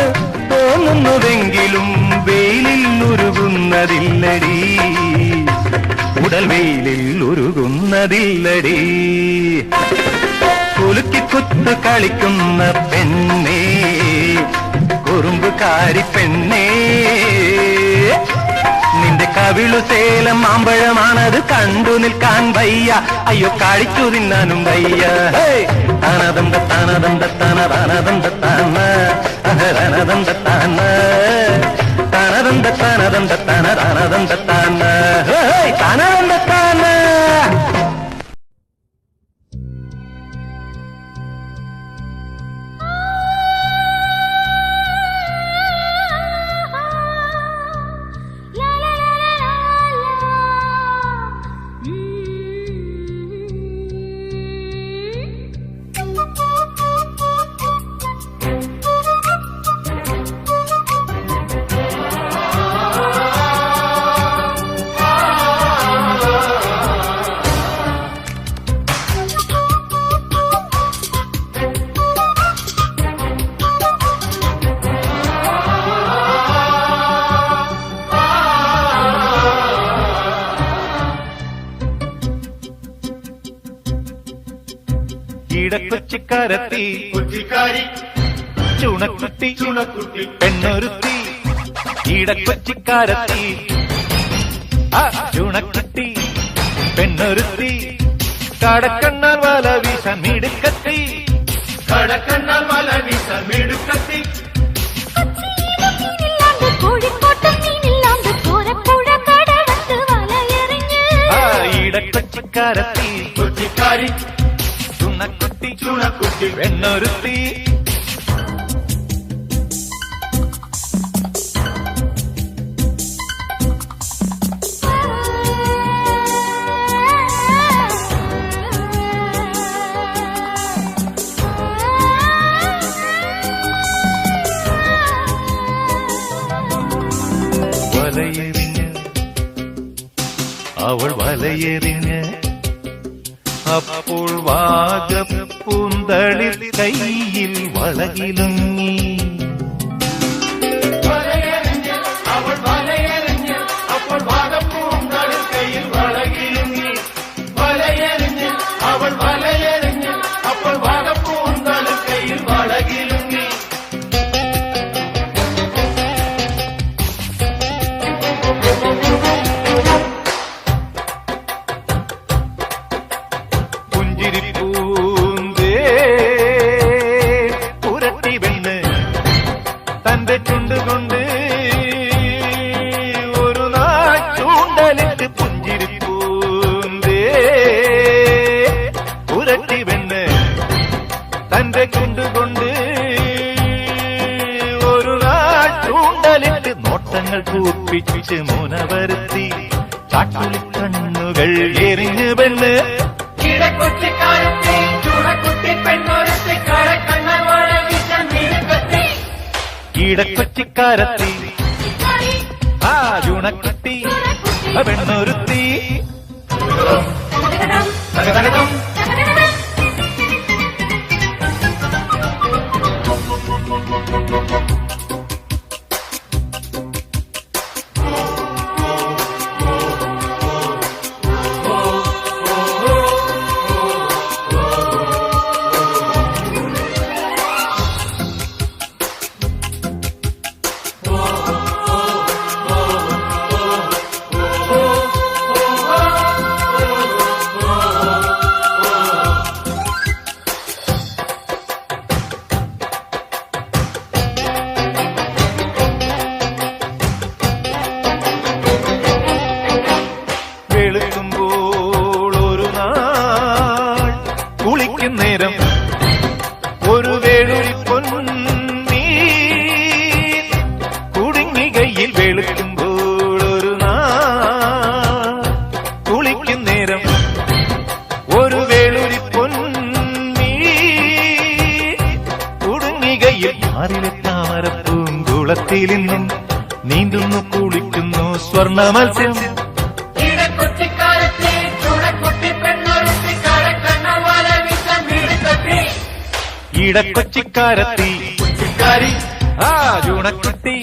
തോന്നുന്നുവെങ്കിലും വെയിലിൽ ഉരുകുന്നതില്ലടി, ഉടൽ വെയിലിൽ ഉരുകുന്നതില്ലടി. കുലുക്കി കുത്തു കളിക്കുന്ന പെണ്ണേ, കുറുമ്പുകാരി പെണ്ണേ. നിന്റെ കവിളു സേലം മാമ്പഴമാണത് കണ്ടു നിൽക്കാൻ വയ്യ, അയ്യോ കഴിച്ചു തിന്നാനും വയ്യ. തനദന്ത തനദന്ത തനദനദന്ത താന തനദന്ത താന തനദന്ത തനദന്ത തനദനദന്ത താന തനദന്ത താന. ഇടക്കൊച്ചിക്കാരത്തി കൊച്ചിക്കാരി ചുണക്കുട്ടി ചുണക്കുട്ടി പെണ്ണൊരുത്തി. ഇടക്കൊച്ചിക്കാരത്തി ചുണക്കുട്ടി പെണ്ണൊരുത്തി. കടക്കണ്ണാൽ വല വീശാൻ മിടുക്കത്തി, കടക്കണ്ണാൽ വല വീശാൻ മിടുക്കത്തി. ഇടക്കൊച്ചിക്കാരത്തി കൊച്ചിക്കാരി ചുണക്കുട്ടി ചുണക്കുട്ടി പെണ്ണൊരുത്തി. വലയെറിഞ്ഞ് അവൾ വലയെറിഞ്ഞ് അപ്പോൾ വാഗപ്പൂന്തളിർ കയ്യിൽ വളകിലുങ്ങി വലയെറിഞ്ഞ് അവൾ വലയെറിഞ്ഞ് അപ്പോൾ വാഗപ്പൂന്തളിർ കയ്യിൽ വളകിലുങ്ങി വലയെറിഞ്ഞ് അവൾ വലയെറിഞ്ഞ് അപ്പോൾ വാഗപ്പൂന്തളിർ കയ്യിൽ വളകിലുങ്ങി പുഞ്ചിരിപ്പൂന്തേ പുരട്ടി വെണ്ണ് തന്റെ ചുണ്ടുകൊണ്ട് ഒരു നാൾ ചൂണ്ടലിട്ട് പുഞ്ചിരിപ്പൂന്തേ പുരട്ടി വെണ്ണ് തന്റെ ചുണ്ടുകൊണ്ട് ഒരു നാൾ ചൂണ്ടലിട്ട് നോട്ടങ്ങൾ കൂർപ്പിച്ച് മുനവരുത്തി ചാട്ടുളി കണ്ണുകൾ എറിഞ്ഞു പെണ്ണ് ഇടക്കൊച്ചിക്കാരത്തെ ചുണക്കുട്ടി പെണ്ണൊരുത്തി കടക്കണ്ണ വല വീശ മിടുക്കത്തി ഈടക്കൊച്ചിക്കാരത്തി ആ ചുണക്കുട്ടി പെണ്ണൊരുത്തി തകതകതം വെളുക്കുമ്പോൾ ഒരു നാൾ കുളിക്കും നേരം ഒരു വേളൊരു പൊന്നീ കുടുങ്ങി കയ്യിൽ വെളുക്കുമ്പോൾ ഒരു നാൾ കുളിക്കും നേരം ഒരു വേളൊരു പൊന്നീ കുടുങ്ങി കയ്യിൽ മാറിലെ താമരപ്പൂങ്കുളത്തിൽ നിന്നും നീന്തുന്നു കുളിക്കുന്നു സ്വർണ്ണ മത്സ്യം ഇടക്കൊച്ചിക്കാരത്തെ ചുണക്കുട്ടി പെണ്ണൊരുത്തി കടക്കണ്ണ വല വീശ മിടുക്കത്തി ഈടക്കൊച്ചിക്കാരത്തി ചിക്കാരി ആ ചൂണക്കുട്ടി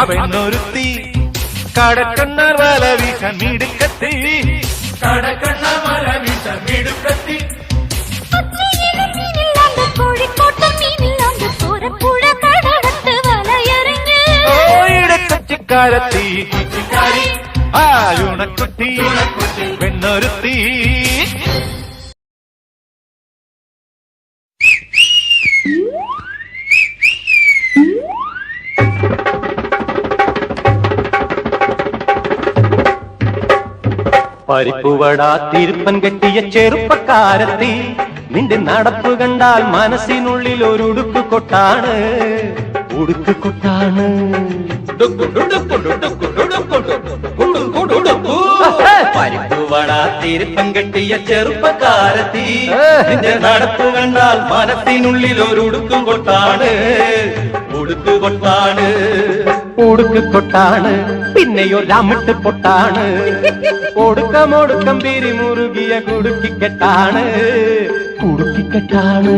അവനൊരുത്തി കടക്കണ്ണാർ വല വീശാൻ മിടുക്കത്തി കടക്കണ്ണ വല വീശ മിടുക്കത്തി കോഴിക്കോട്ടും മീനില്ലാണ്ട് പൂരപ്പുഴ കടകത്ത് വലയെറിഞ്ഞ് ഓ ഈടക്കൊച്ചിക്കാരത്തി ചിക്കാരി ആ ചൂണക്കുട്ടി പെണ്ണൊരുത്തി പരിപ്പുവട തിരുപ്പൻ കെട്ടിയ ചെറുപ്പക്കാരത്തി നിന്റെ നടപ്പ് കണ്ടാൽ മനസ്സിനുള്ളിൽ ഒരു ഉടുക്ക് കൊട്ടാണ് ഉടുക്ക് കൊട്ടാണ് പരിപ്പുവട തിരുപ്പൻ കെട്ടിയ ചെറുപ്പക്കാരത്തി നിന്റെ നടപ്പ് കണ്ടാൽ മനസ്സിനുള്ളിൽ ഒരു ഉടുക്ക് കൊട്ടാണ് ഉടുക്ക് കൊട്ടാണ് ഉടുക്ക് കൊട്ടാണ് പിന്നെയോ രാമിട്ട് പൊട്ടാണ് ഒടുക്കം പിരിമുറുകിയ കുടുക്കിക്കെട്ടാണ് കുടുക്കിക്കെട്ടാണ്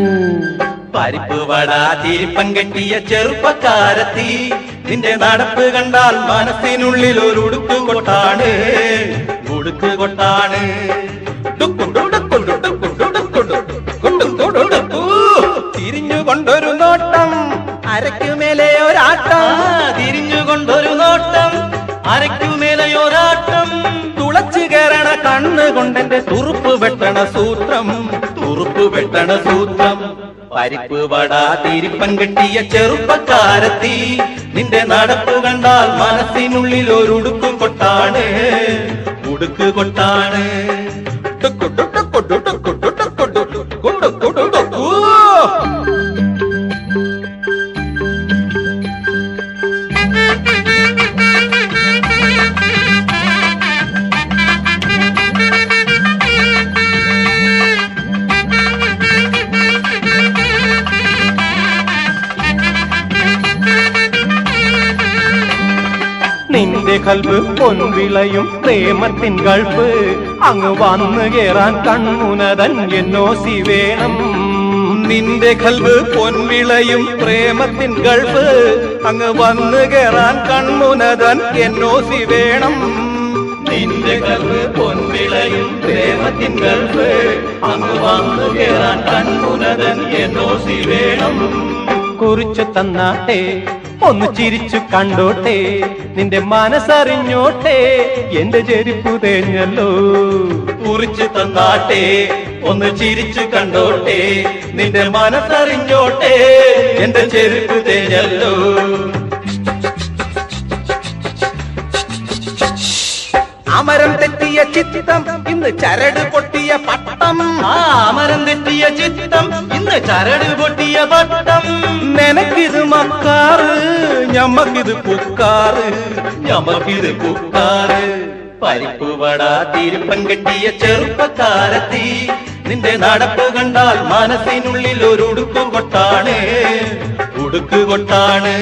പരിപ്പുവട തിരുപ്പൻ കെട്ടിയ ചെറുപ്പക്കാരത്തി നിന്റെ നടപ്പ് കണ്ടാൽ മനസ്സിനുള്ളിൽ ഒരു ഉടുക്ക് കൊട്ടാണ് ഉടുക്ക് കൊട്ടാണ് തിരിഞ്ഞുകൊണ്ടൊരു നോട്ടം അരയ്ക്കുമേലെ ഒരാട്ടം തിരിഞ്ഞുകൊണ്ടൊരു നോട്ടം അരയ്ക്കുമേലെയൊരാട്ടം തുളച്ചു കയറണ കണ്ണ് കൊണ്ടെന്റെ തുറുപ്പ് വെട്ടണ സൂത്രം പരിപ്പ് വട തിരുപ്പൻ കെട്ടിയ ചെറുപ്പക്കാരത്തി നിന്റെ നടപ്പ് കണ്ടാൽ മനസ്സിനുള്ളിൽ ഒരു ഉടുക്ക് കൊട്ടാണ് ഉടുക്ക് കൊട്ടാണ് നിന്റെ കൽബ് പൊൻവിളയും പ്രേമത്തിൻ കൾപ്പ് അങ്ങ് വന്നു കേറാൻ കൺമുനതൻ എന്നോസി വേണം. നിന്റെ കൽവ് പൊൻവിളയും പ്രേമത്തിൻ ഗൾഫ്, അങ്ങ് വന്നു കേറാൻ കൺമുനതൻ എന്നോസി വേണം. നിന്റെ കൽവ് പൊൻവിളയും പ്രേമത്തിൻ ഗൾഫ്, അങ്ങ് വന്നു കേറാൻ കൺമുനതൻ എന്നോസി വേണം. കുറിച്ചു തന്നാട്ടെ ഒന്ന് ചിരിച്ചു കണ്ടോട്ടെ, നിന്റെ മനസ്സറിഞ്ഞോട്ടെ എന്റെ ചെരുപ്പു തേഞ്ഞല്ലോ. കുറിച്ചു തന്നാട്ടെ ഒന്ന് ചിരിച്ചു കണ്ടോട്ടെ, നിന്റെ മനസ്സറിഞ്ഞോട്ടെ എന്റെ ചെരുപ്പു തേഞ്ഞല്ലോ. അമരം തെറ്റിയ ചിത്തം ഇന്ന് ചരട് പൊട്ടിയ പട്ടം. അമരം തെറ്റിയ ചിത്തം ഇന്ന് ചരട് പൊട്ടിയ പട്ടം. നിനക്കിത് മക്കാറ്, ഞമ്മക്കിത് പുക്കാറ്, ഞമ്മക്കിത് പുക്കാറ്. പരിപ്പുവട തിരുപ്പൻ കെട്ടിയ ചെറുപ്പക്കാരത്തി, നിന്റെ നടപ്പ് കണ്ടാൽ മനസ്സിനുള്ളിൽ ഒരു ഉടുക്കു കൊട്ടാണ്, ഉടുക്കു കൊട്ടാണ്.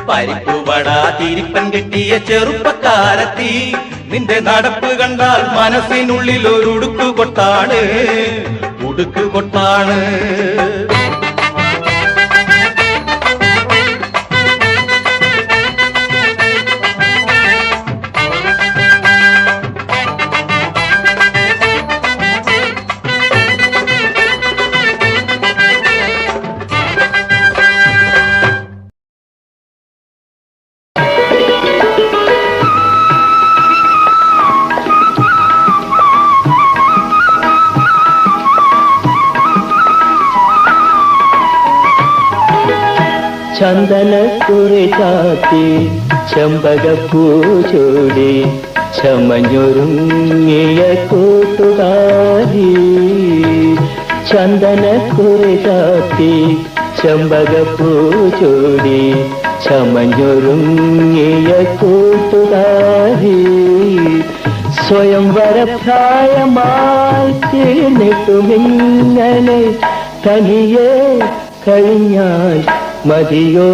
പരിപ്പുവട തിരുപ്പൻ കെട്ടിയ ചെറുപ്പക്കാരത്തി, നിന്റെ നടപ്പ് കണ്ടാൽ മനസ്സിനുള്ളിൽ ഒരു ഉടുക്കു കൊട്ടാണ്, ഉടുക്കു കൊട്ടാണ്. ചന്ദനക്കുറി ചാത്തി ചെമ്പകപ്പൂ ചൂടി ചമഞ്ഞൊരുങ്ങിയ കൂട്ടുകാരി. ചന്ദനക്കുറി ചാത്തി ചെമ്പകപ്പൂ ചൂടി ചമഞ്ഞൊരുങ്ങിയ കൂട്ടുകാരി. സ്വയംവര പ്രായമായി തീർന്നിട്ടുമിങ്ങനെ തനിയെ കഴിഞ്ഞാൽ മതിയോ,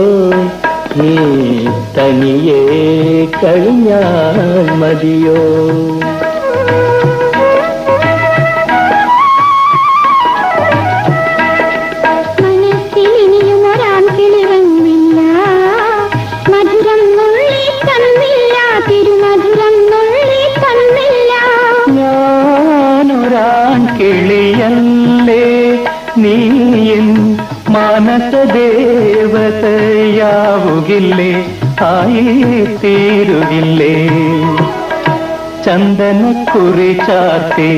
നീ തനിയെ കഴിഞ്ഞാൽ മതിയോ. മനസ്സിനിയുമൊരാൺ കിളിവന്നില്ല, മധുരം നുള്ളി തന്നില്ല, തിരുമധുരം നുള്ളി തന്നില്ല. ഞാനൊരാൺ കിളിയല്ലേ, നീയും മാനസദേവതയാവുകില്ലേ, ആയി തീരുകില്ലേ. ചന്ദനക്കുറി ചാത്തി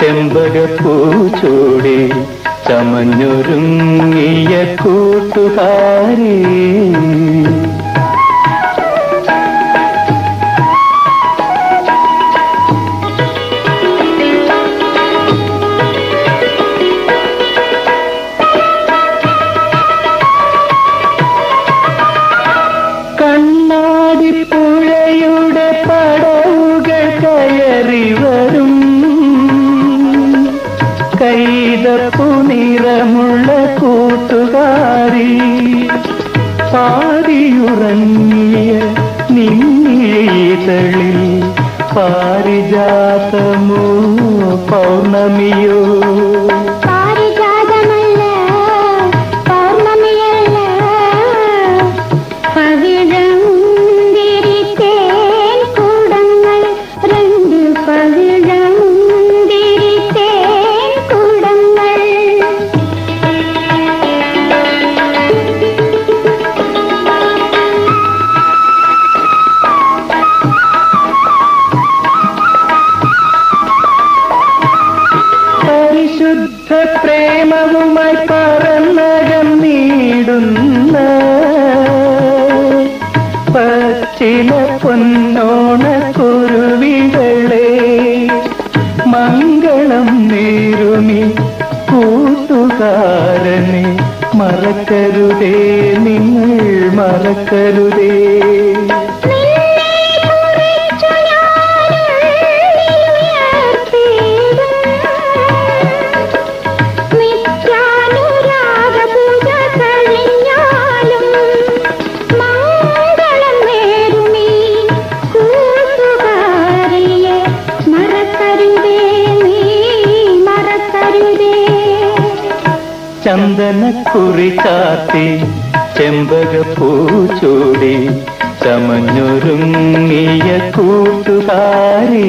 ചെമ്പകപ്പൂ ചൂടി ചമഞ്ഞൊരുങ്ങിയ കൂട്ടുകാരി. പുഴയുടെ പടവുകൾ കയറി വരും, കൈതപ്പു നിറമുള്ള കൂട്ടുകാരി. പാതിയുറങ്ങിയ നിന്നിഴകളിൽ പാരിജാതമോ പൗർണമിയോ. പ്രേമവുമായി പറന്നകം നീടുന്ന പച്ചില പൊന്നോണ കുരുവികളെ, മംഗളം നേരുമി കൂട്ടുകാരനെ മറക്കരുതേ, നിങ്ങൾ മറക്കരുതേ. മറക്കരുതേ. ചന്ദനക്കുറി ചാത്തി ചെമ്പകപ്പൂ ചൂടി ചമഞ്ഞൊരുങ്ങിയ കൂട്ടുകാരി